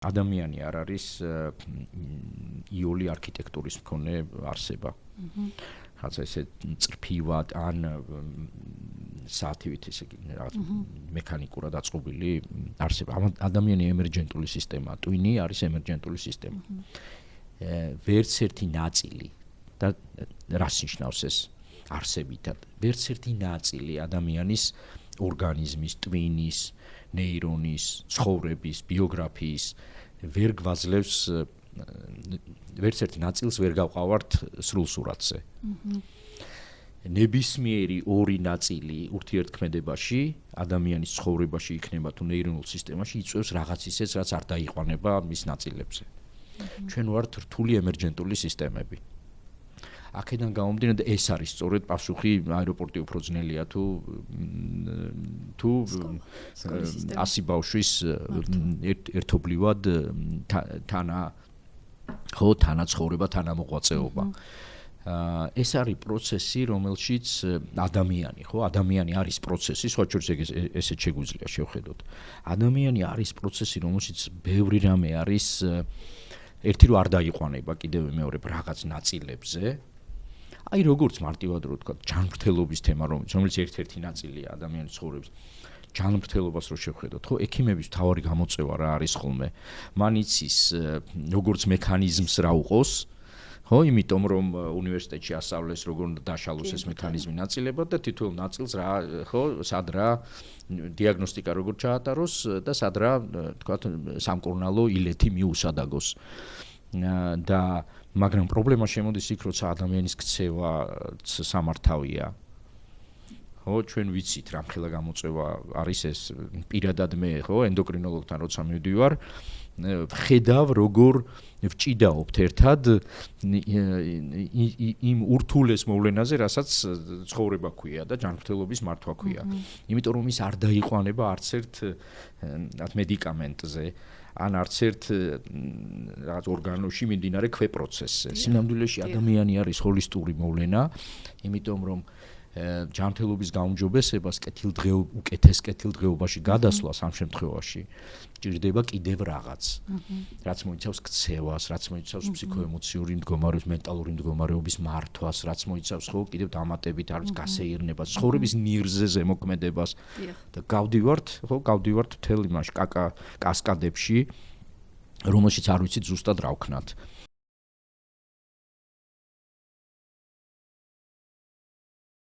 ადამიანი არ არის იოლი არქიტექტურის მქონე არსება. ხაცა ესე წრფივად ან საათივით ესე რაღაც მექანიკურად აწყობილი არსება. ადამიანი ემერჯენტული სისტემაა, ტვინი არის ემერჯენტული სისტემა. ვერც ერთი ნაწილი და რას ნიშნავს ეს არსებითად? ვერც ერთი ნაწილი ადამიანის ორგანიზმის, ტვინის, ნეირონის, ცხოვრების, ბიოგრაფიის ვერ გვაძლევს ვერც ერთ ნაწილს ვერ გავყავართ სრულ სურათზე. ნებისმიერი ორი ნაწილი ურთიერთქმედებაში, ადამიანის ცხოვრებაში იქნება თუ ნეირონულ სისტემაში იწვევს რაღაც ისეს, რაც არ დაიყვანება მის ნაწილებზე. ჩვენ ვართ რთული ემერჯენტული სისტემები. აქედან გამომდინარე ეს არის სწორედ პასუხი აეროპორტი უფრო ძნელია თუ 100 ბავშვის ერთობლივად თანაცხოვრება, თანამოღვაწეობა. ეს არის პროცესი, რომელშიც ადამიანი არის პროცესი, სხვა შორის ესეც შეგვიძლია შევხედოთ. ადამიანი არის პროცესი, რომელშიც ბევრი რამე არის ერთი რო არ დაიყვანება კიდევ მეორე რაღაც ნაწილებზე. აი როგორც მარტივად რო ვთქვა, ჯანმრთელობის თემა, რომელიც ერთ-ერთი ნაწილია ადამიანის ცხოვრების. ჯანმრთელობას რო შევხედოთ, ხო, ექიმების მთავარი გამოწვევა რა არის ხოლმე? მან იცის როგორც მექანიზმს რა უყოს, ხო, იმიტომ რომ უნივერსიტეტში ასწავლეს როგორ უნდა დაშალოს ეს მექანიზმი ნაწილებად და თითოეულ ნაწილს რა, ხო, სად რა დიაგნოსტიკა როგორ ჩაატაროს და სად რა, თქვათ, სამკურნალო ილეთი მიუსადაგოს. და მაგრამ პრობლემა შემოდის იქ, როცა ადამიანის ქცევა სამართავია. ხო, ჩვენ ვიცით რა მხელა გამოწვევა არის ეს პირადად მე, ხო, ენდოკრინოლოგთან როცა მივდივარ, ვხედავ როგორ ვჭიდაობთ ერთად იმ ურთულეს მოვლენაზე, რასაც ცხოვრება ქვია და ჯანმრთელობის მართვა ქვია. იმიტომ რომ ის არ დაიყვანება არც ერთ მედიკამენტზე. ან არც ერთ რაღაც ორგანოში მიმდინარე ქვეპროცესზე. სინამდვილეში ადამიანი არის ჰოლისტური მოვლენა, იმიტომ რომ ჯანმრთელობის გაუმჯობესებას უკეთეს კეთილდღეობაში გადასვლას ამ შემთხვევაში ჭირდება კიდევ რაღაც. რაც მოიცავს ქცევას, რაც მოიცავს ფსიქოემოციური მდგომარეობის, მენტალური მდგომარეობის მართვას, რაც მოიცავს ხო კიდევ დამატებით არის გასეირნებას, ცხოვრების ნირზე ზემოქმედებას და გავდივართ მთელ იმაში კასკადებში, რომელშიც არ ვიცით ზუსტად რა ვქნათ.